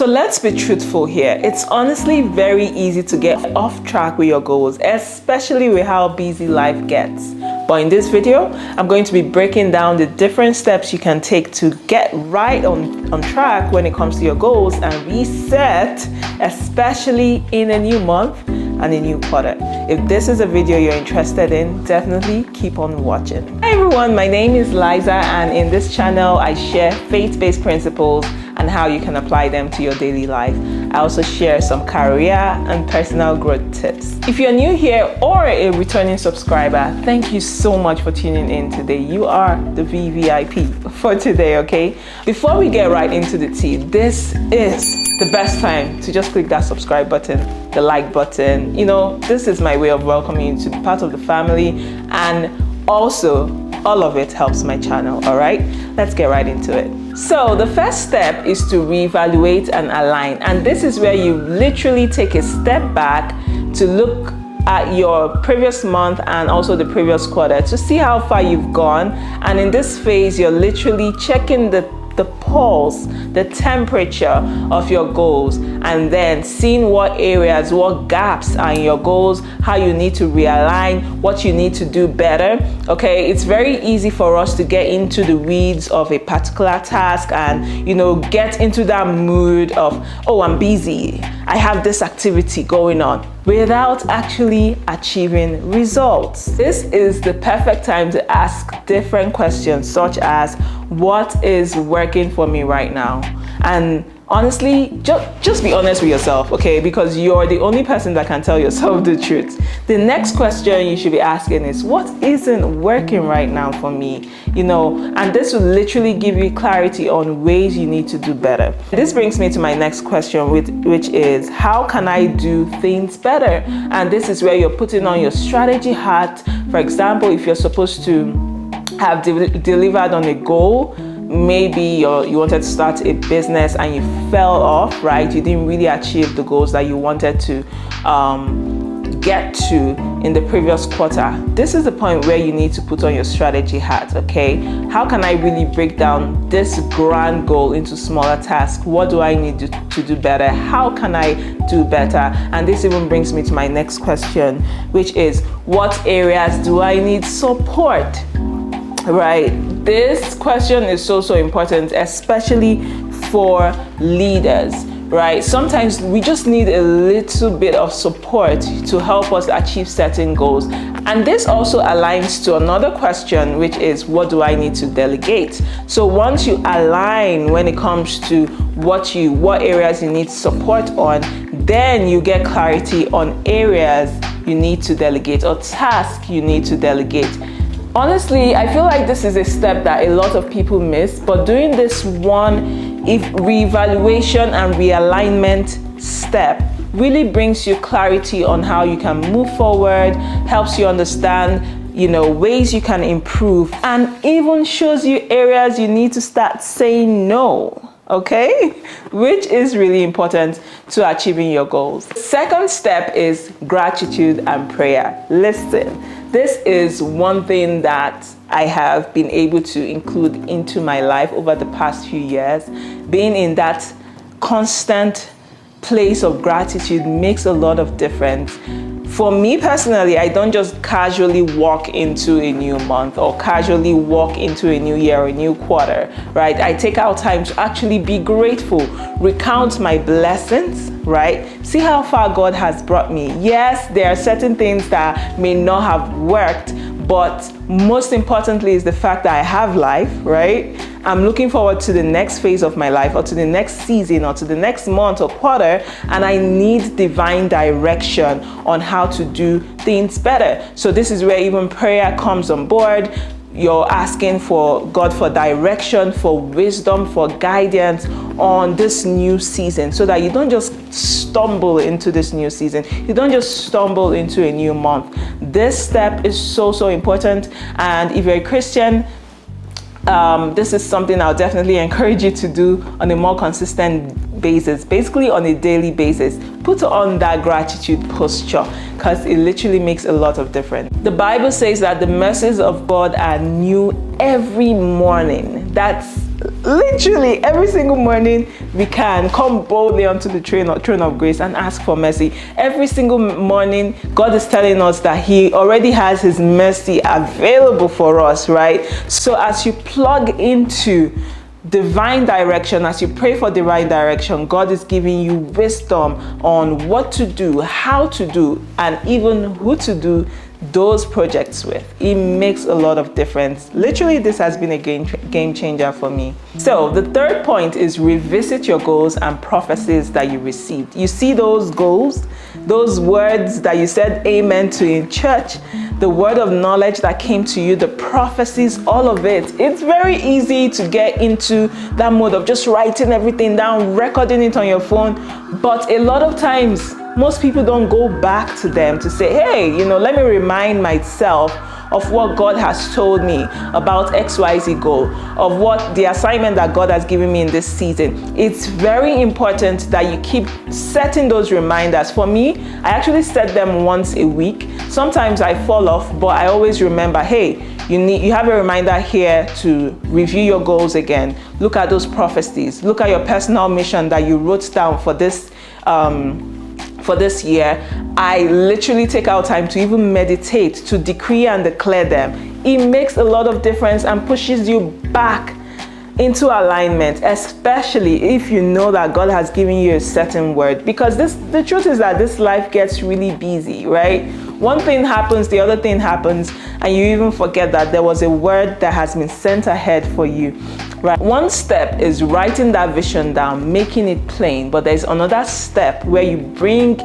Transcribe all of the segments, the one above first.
So let's be truthful here. It's honestly very easy to get off track with your goals, especially with how busy life gets. But in this video, I'm going to be breaking down the different steps you can take to get right on track when it comes to your goals and reset, especially in a new month and a new quarter. If this is a video you're interested in, definitely keep on watching. Hi everyone, my name is Laiza, and in this channel I share faith-based principles and how you can apply them to your daily life. I also share some career and personal growth tips. If you're new here or a returning subscriber, thank you so much for tuning in today. You are the VVIP for today, okay? Before we get right into the tea, this is the best time to just click that subscribe button, the like button. You know, this is my way of welcoming you to be part of the family, and also all of it helps my channel. All right, let's get right into it. So the first step is to reevaluate and align, and this is where you literally take a step back to look at your previous month and also the previous quarter to see how far you've gone. And in this phase, you're literally checking the pulse, the temperature of your goals, and then seeing what areas, what gaps are in your goals, how you need to realign, what you need to do better. Okay, it's very easy for us to get into the weeds of a particular task and, you know, get into that mood of, oh, I'm busy, I have this activity going on, without actually achieving results. This is the perfect time to ask different questions, such as, what is working for me right now? And honestly, just be honest with yourself, okay? Because you're the only person that can tell yourself the truth. The next question you should be asking is, what isn't working right now for me? You know, and this will literally give you clarity on ways you need to do better. This brings me to my next question, which is, how can I do things better? And this is where you're putting on your strategy hat. For example, if you're supposed to have delivered on a goal, maybe you wanted to start a business and you fell off, right? You didn't really achieve the goals that you wanted to get to in the previous quarter. This is the point where you need to put on your strategy hat, okay? How can I really break down this grand goal into smaller tasks? What do I need to do better? How can I do better? And this even brings me to my next question, which is, what areas do I need support? Right, this question is so important, especially for leaders, right? Sometimes we just need a little bit of support to help us achieve certain goals. And this also aligns to another question, which is, what do I need to delegate? So once you align when it comes to what areas you need support on, then you get clarity on areas you need to delegate or tasks you need to delegate. Honestly, I feel like this is a step that a lot of people miss, but doing this one reevaluation and realignment step really brings you clarity on how you can move forward, helps you understand, you know, ways you can improve, and even shows you areas you need to start saying no. Okay, which is really important to achieving your goals. The second step is gratitude and prayer. Listen, this is one thing that I have been able to include into my life over the past few years. Being in that constant place of gratitude makes a lot of difference. For me personally, I don't just casually walk into a new month or casually walk into a new year or a new quarter, right? I take out time to actually be grateful, recount my blessings, right? See how far God has brought me. Yes, there are certain things that may not have worked, but most importantly is the fact that I have life, right? I'm looking forward to the next phase of my life, or to the next season, or to the next month or quarter, and I need divine direction on how to do things better. So this is where even prayer comes on board. You're asking for God for direction, for wisdom, for guidance on this new season, so that you don't just stumble into this new season. You don't just stumble into a new month. This step is so important. And if you're a Christian, this is something I'll definitely encourage you to do on a more consistent basis, basically on a daily basis. Put on that gratitude posture, because it literally makes a lot of difference. The Bible says that the mercies of God are new every morning. That's Literally every single morning we can come boldly onto the throne of grace and ask for mercy. Every single morning God is telling us that he already has his mercy available for us, right? So as you plug into divine direction, as you pray for divine direction, God is giving you wisdom on what to do, how to do, and even who to do those projects with. It makes a lot of difference. Literally, this has been a game changer for me. So the third point is revisit your goals and prophecies that you received. You see those goals, those words that you said amen to in church, the word of knowledge that came to you, the prophecies, all of it. It's very easy to get into that mode of just writing everything down, recording it on your phone. But a lot of times, most people don't go back to them to say, hey, let me remind myself of what God has told me about XYZ goal, of what the assignment that God has given me in this season. It's very important that you keep setting those reminders. For me, I actually set them once a week. Sometimes I fall off, but I always remember, hey, you have a reminder here to review your goals again. Look at those prophecies. Look at your personal mission that you wrote down for this year. I literally take out time to even meditate, to decree and declare them. It makes a lot of difference and pushes you back into alignment, especially if you know that God has given you a certain word. Because the truth is that this life gets really busy, right? One thing happens, the other thing happens, and you even forget that there was a word that has been sent ahead for you. Right. One step is writing that vision down, making it plain, but there's another step where you bring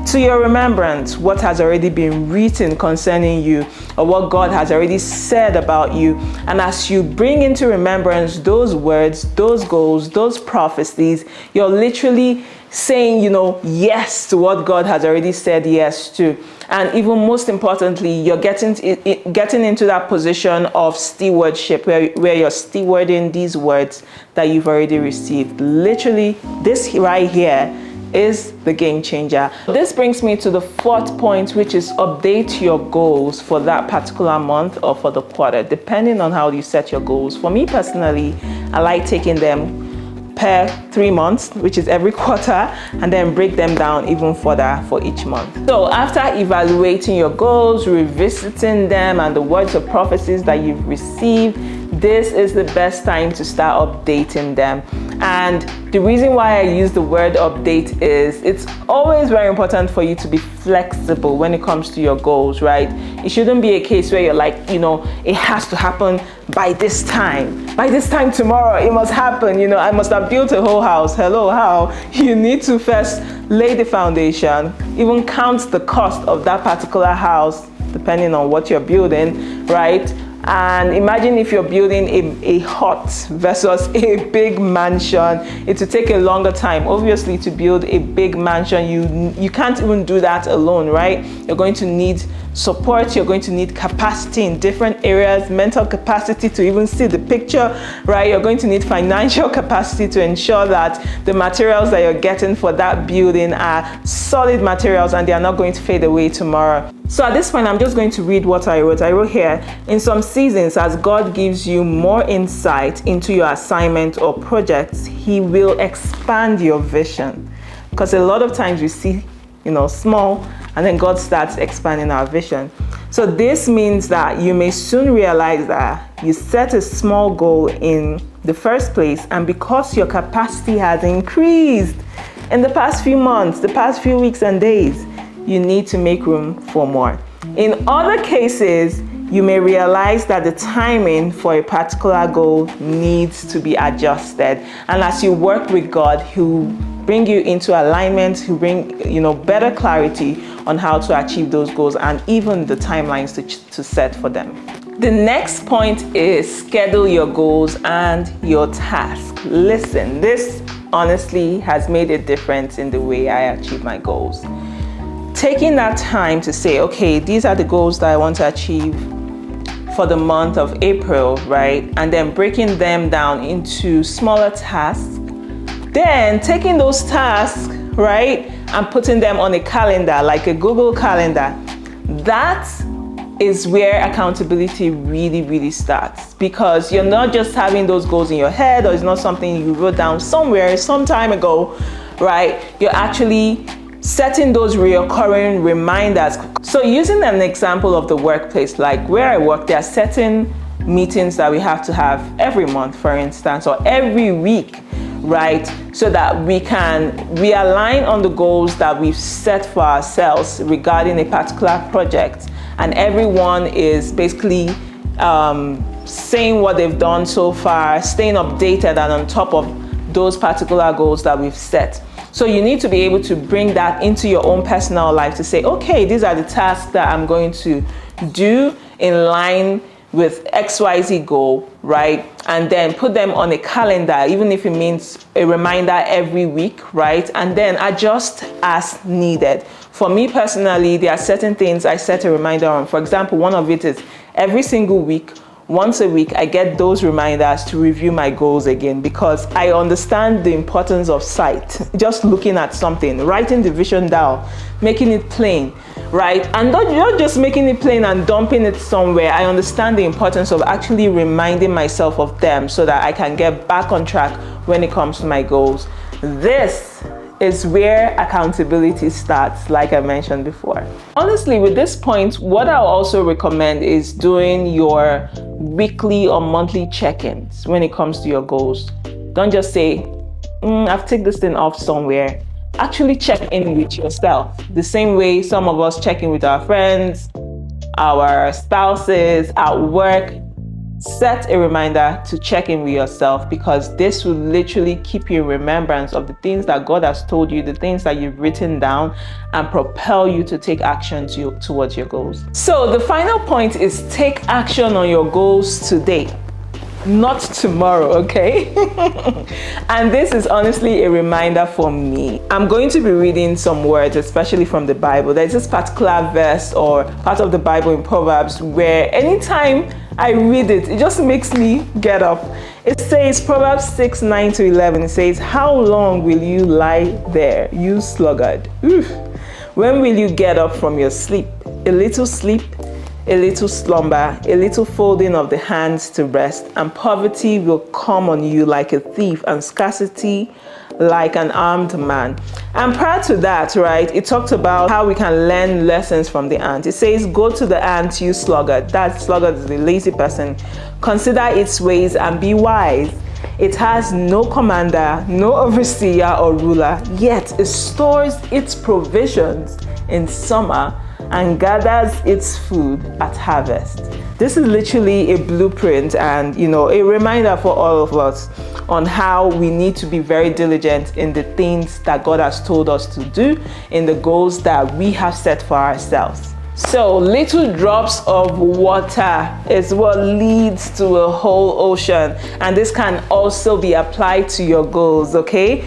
to your remembrance what has already been written concerning you, or what God has already said about you. And as you bring into remembrance those words, those goals, those prophecies, you're literally saying, yes to what God has already said yes to. And even most importantly, you're getting into that position of stewardship where you're stewarding these words that you've already received. Literally, this right here is the game changer. This brings me to the fourth point, which is update your goals for that particular month or for the quarter, depending on how you set your goals. For me personally, I like taking them per 3 months, which is every quarter, and then break them down even further for each month. So after evaluating your goals, revisiting them, and the words of prophecies that you've received, this is the best time to start updating them. And the reason why I use the word update is it's always very important for you to be flexible when it comes to your goals, right? It shouldn't be a case where you're like, it has to happen by this time. By this time tomorrow, it must happen. I must have built a whole house. Hello, how? You need to first lay the foundation, even count the cost of that particular house, depending on what you're building, right? And imagine if you're building a hut versus a big mansion. It will take a longer time. Obviously, to build a big mansion, you can't even do that alone, right? You're going to need support. You're going to need capacity in different areas, mental capacity to even see the picture, right? You're going to need financial capacity to ensure that the materials that you're getting for that building are solid materials and they are not going to fade away tomorrow. So at this point, I'm just going to read what I wrote. I wrote here, in some seasons, as God gives you more insight into your assignment or projects, He will expand your vision. Because a lot of times we see, small, and then God starts expanding our vision. So this means that you may soon realize that you set a small goal in the first place, and because your capacity has increased in the past few months, the past few weeks and days, you need to make room for more. In other cases, you may realize that the timing for a particular goal needs to be adjusted. And as you work with God, He'll bring you into alignment, He'll bring, better clarity on how to achieve those goals and even the timelines to set for them. The next point is schedule your goals and your task. Listen, this honestly has made a difference in the way I achieve my goals. Taking that time to say, okay, these are the goals that I want to achieve for the month of April, right? And then breaking them down into smaller tasks. Then taking those tasks, right, and putting them on a calendar, like a Google Calendar. That is where accountability really starts, because you're not just having those goals in your head, or it's not something you wrote down somewhere some time ago, right? You're actually setting those recurring reminders. So using an example of the workplace, like where I work, there are certain meetings that we have to have every month, for instance, or every week, right? So that we can realign on the goals that we've set for ourselves regarding a particular project. And everyone is basically saying what they've done so far, staying updated and on top of those particular goals that we've set. So you need to be able to bring that into your own personal life to say, okay, these are the tasks that I'm going to do in line with XYZ goal, right? And then put them on a calendar, even if it means a reminder every week, right? And then adjust as needed. For me personally, there are certain things I set a reminder on. For example, one of it is every single week, once a week, I get those reminders to review my goals again, because I understand the importance of sight. Just looking at something, writing the vision down, making it plain, right? And not just making it plain and dumping it somewhere. I understand the importance of actually reminding myself of them so that I can get back on track when it comes to my goals. This is where accountability starts, like I mentioned before. Honestly, with this point, what I'll also recommend is doing your weekly or monthly check-ins when it comes to your goals. Don't just say, I've ticked this thing off somewhere. Actually check in with yourself. The same way some of us check in with our friends, our spouses, at work. Set a reminder to check in with yourself, because this will literally keep you in remembrance of the things that God has told you, the things that you've written down, and propel you to take action towards your goals. So the final point is take action on your goals today, not tomorrow, okay? And this is honestly a reminder for me. I'm going to be reading some words, especially from the Bible. There's this particular verse or part of the Bible in Proverbs where anytime I read it, it just makes me get up. It says, Proverbs 6:9-11, it says, "How long will you lie there, you sluggard? Oof. When will you get up from your sleep? A little sleep, a little slumber, a little folding of the hands to rest, and poverty will come on you like a thief, and scarcity like an armed man." And prior to that, right, it talked about how we can learn lessons from the ant. It says, "Go to the ant, you sluggard." That sluggard is the lazy person. "Consider its ways and be wise. It has no commander, no overseer or ruler, yet it stores its provisions in summer and gathers its food at harvest." This is literally a blueprint and, a reminder for all of us on how we need to be very diligent in the things that God has told us to do, in the goals that we have set for ourselves. So little drops of water is what leads to a whole ocean, and this can also be applied to your goals, okay?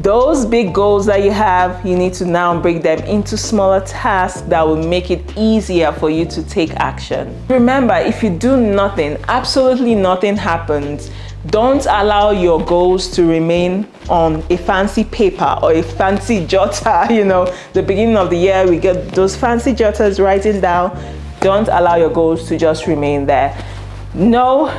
Those big goals that you have, you need to now break them into smaller tasks that will make it easier for you to take action. Remember, if you do nothing, absolutely nothing happens. Don't allow your goals to remain on a fancy paper or a fancy jotter. The beginning of the year, we get those fancy jotters writing down. Don't allow your goals to just remain there. No,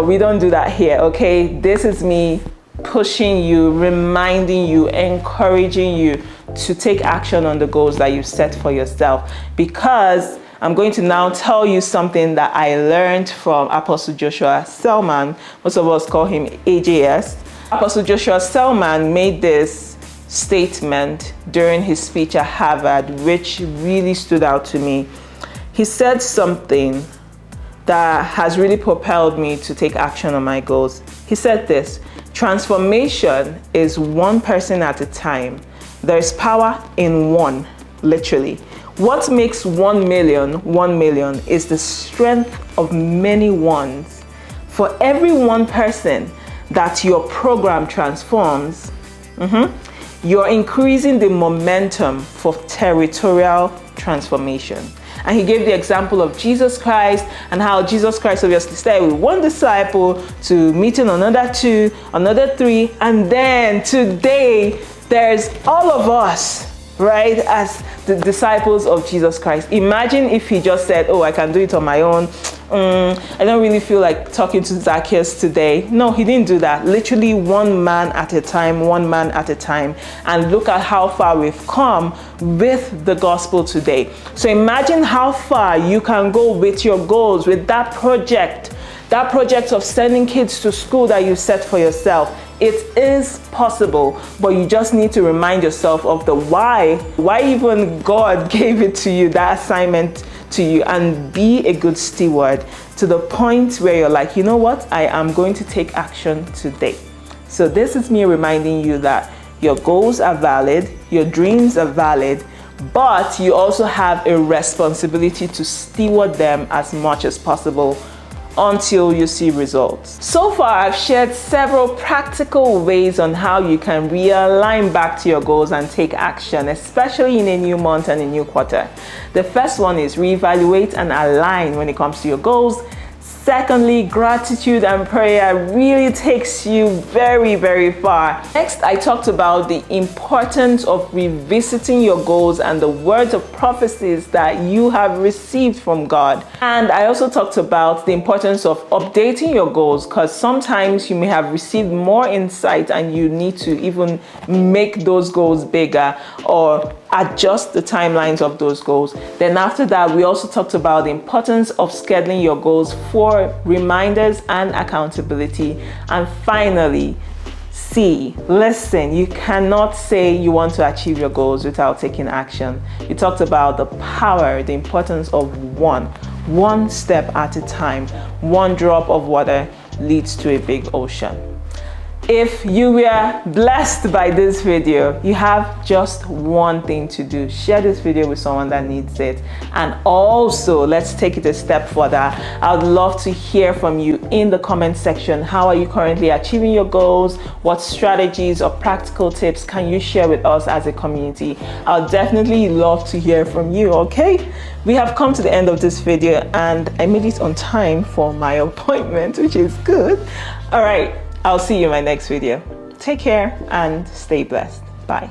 we don't do that here, okay? This is me pushing you, reminding you, encouraging you to take action on the goals that you've set for yourself, because I'm going to now tell you something that I learned from Apostle Joshua Selman. Most of us call him AJS. Apostle Joshua Selman made this statement during his speech at Harvard, which really stood out to me. He said something that has really propelled me to take action on my goals. He said this: "Transformation is one person at a time. There is power in one, literally. What makes 1 million 1 million is the strength of many ones. For every one person that your program transforms, you're increasing the momentum for territorial transformation." And he gave the example of Jesus Christ and how Jesus Christ obviously started with one disciple to meeting another 2, another 3, and then today there's all of us right? As the disciples of Jesus Christ. Imagine if he just said, oh, I can do it on my own. I don't really feel like talking to Zacchaeus today. No, he didn't do that. Literally one man at a time, one man at a time. And look at how far we've come with the gospel today. So imagine how far you can go with your goals, with that project of sending kids to school that you set for yourself. It is possible, but you just need to remind yourself of the why even God gave it to you, that assignment to you, and be a good steward to the point where you're like, you know what, I am going to take action today. So this is me reminding you that your goals are valid, your dreams are valid, but you also have a responsibility to steward them as much as possible until you see results. So far, I've shared several practical ways on how you can realign back to your goals and take action, especially in a new month and a new quarter. The first one is reevaluate and align when it comes to your goals. Secondly, gratitude and prayer really takes you very, very far. Next, I talked about the importance of revisiting your goals and the words of prophecies that you have received from God. And I also talked about the importance of updating your goals, because sometimes you may have received more insight and you need to even make those goals bigger or adjust the timelines of those goals. Then after that, we also talked about the importance of scheduling your goals for reminders and accountability. And finally, listen, you cannot say you want to achieve your goals without taking action. We talked about the power, the importance of one step at a time. One drop of water leads to a big ocean. If you were blessed by this video, you have just one thing to do. Share this video with someone that needs it. And also, let's take it a step further. I would love to hear from you in the comment section. How are you currently achieving your goals? What strategies or practical tips can you share with us as a community? I'll definitely love to hear from you, okay? We have come to the end of this video and I made it on time for my appointment, which is good. All right. I'll see you in my next video. Take care and stay blessed. Bye.